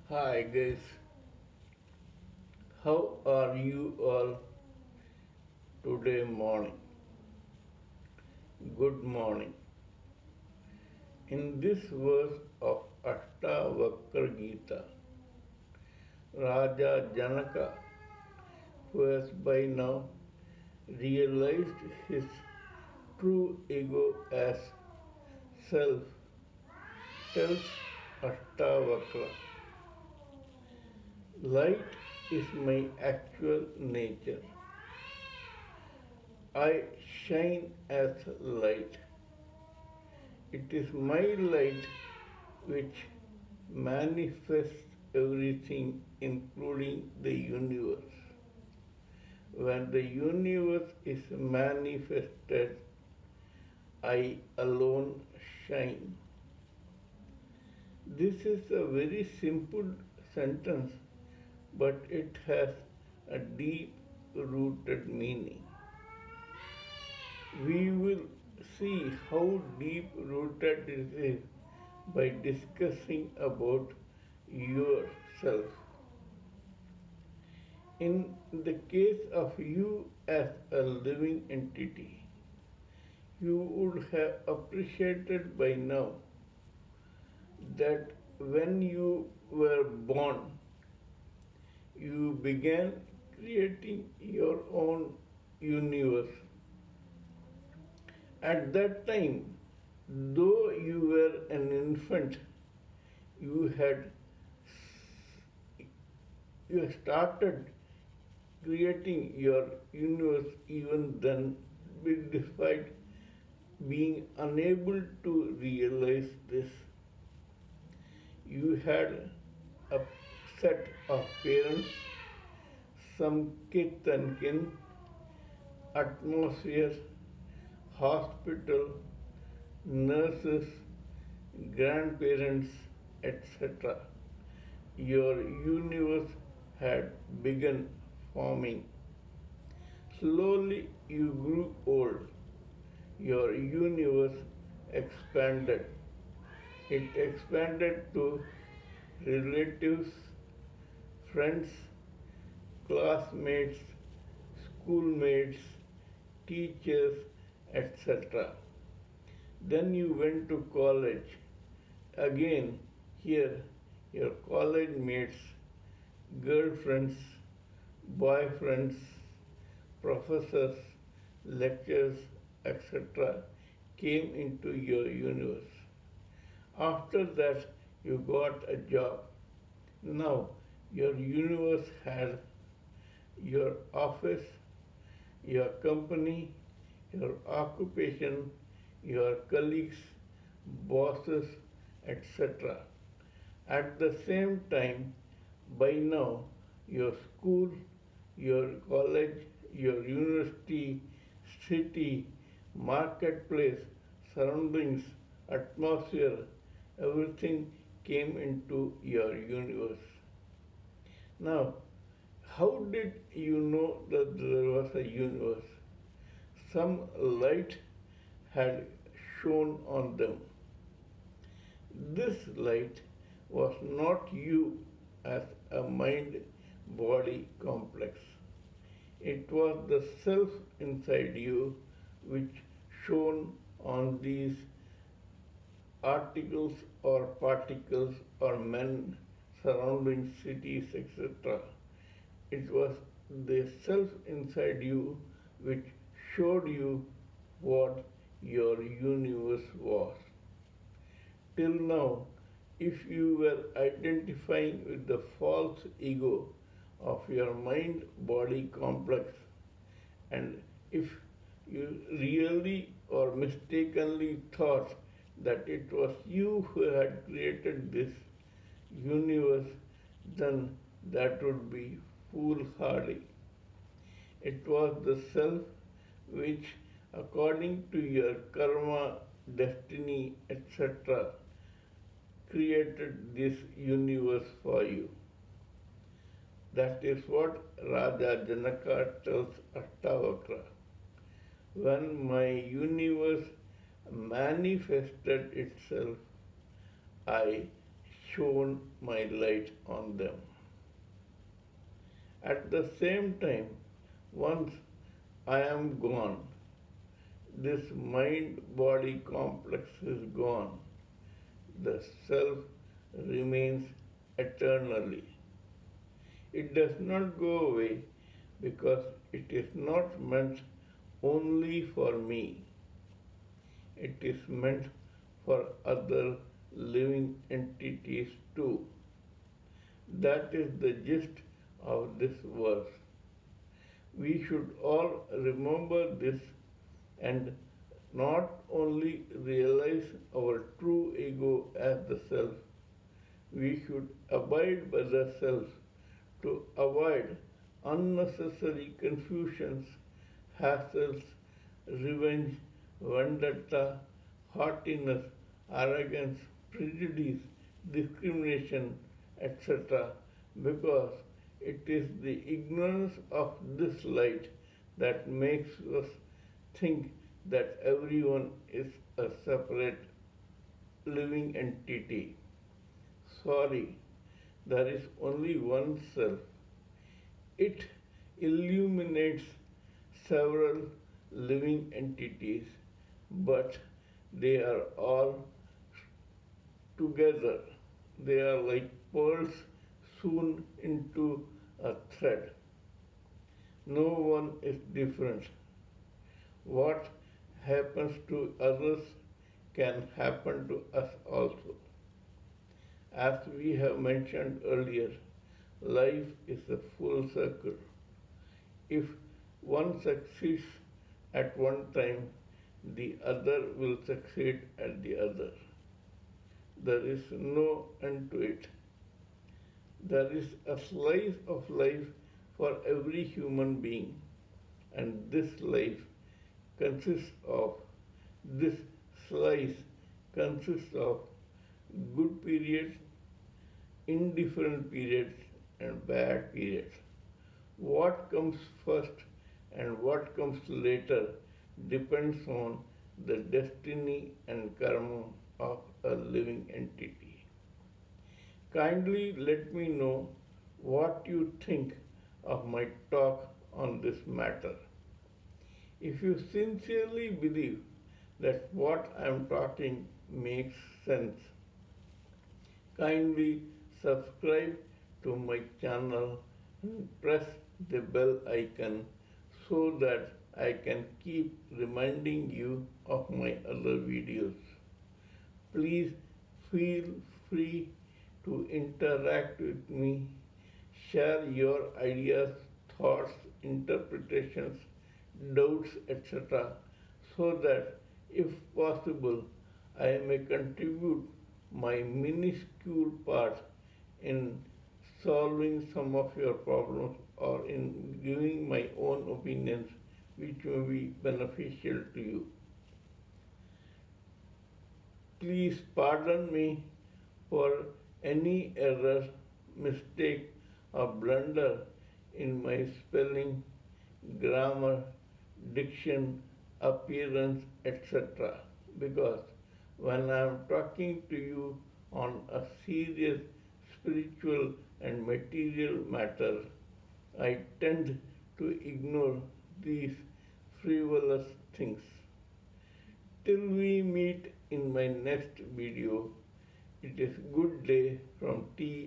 Hi guys, how are you all today morning? Good morning. In this verse of Ashtavakra Gita, Raja Janaka, who has by now realized his true ego as self, tells Ashtavakra, light is my actual nature. I shine as light. It is my light which manifests everything, including the universe. When the universe is manifested, I alone shine. This is a very simple sentence, but it has a deep rooted meaning. We will see how deep rooted it is by discussing about yourself. In the case of you as a living entity, you would have appreciated by now that when you were born, you began creating your own universe. At that time, though you were an infant, you had you started creating your universe even then, despite being unable to realize this. You had a set of parents, some kith and kin, atmosphere, hospital, nurses, grandparents, etc. Your universe had begun forming. Slowly you grew old. Your universe expanded. It expanded to relatives, friends, classmates, schoolmates, teachers, etc. Then you went to college. Again, here, your college mates, girlfriends, boyfriends, professors, lectures, etc. came into your universe. After that, you got a job. Now, your universe had your office, your company, your occupation, your colleagues, bosses, etc. At the same time, by now, your school, your college, your university, city, marketplace, surroundings, atmosphere, everything came into your universe. Now, how did you know that there was a universe? Some light had shone on them. This light was not you as a mind body complex. It was the self inside you which shone on these articles or particles or men, surrounding cities, etc. It was the self inside you which showed you what your universe was. Till now, if you were identifying with the false ego of your mind body complex, and if you really or mistakenly thought that it was you who had created this universe, then that would be foolhardy. It was the self which, according to your karma, destiny, etc., created this universe for you. That is what Raja Janaka tells Ashtavakra. When my universe manifested itself, I shone my light on them. At the same time, once I am gone, this mind body complex is gone. The self remains eternally. It does not go away because it is not meant only for me. It is meant for other living entities too. That is the gist of this verse. We should all remember this and not only realize our true ego as the self, we should abide by the self to avoid unnecessary confusions, hassles, revenge, vendetta, haughtiness, arrogance, prejudice, discrimination, etc. because it is the ignorance of this light that makes us think that everyone is a separate living entity. Sorry, there is only one self. It illuminates several living entities, but they are all together. They are like pearls sewn into a thread. No one is different. What happens to others can happen to us also. As we have mentioned earlier, life is a full circle. If one succeeds at one time, the other will succeed at the other. There is no end to it. There is a slice of life for every human being, and consists of this slice consists of good periods, indifferent periods, and bad periods. What comes first and what comes later depends on the destiny and karma of a living entity. Kindly let me know what you think of my talk on this matter. If you sincerely believe that what I am talking makes sense, kindly subscribe to my channel and press the bell icon so that I can keep reminding you of my other videos. Please feel free to interact with me, share your ideas, thoughts, interpretations, doubts, etc., so that if possible, I may contribute my minuscule part in solving some of your problems or in giving my own opinions which may be beneficial to you. Please pardon me for any error, mistake, or blunder in my spelling, grammar, diction, appearance, etc. Because when I am talking to you on a serious spiritual and material matter, I tend to ignore these frivolous things. Till we meet in my next video, it is good day from TRSV.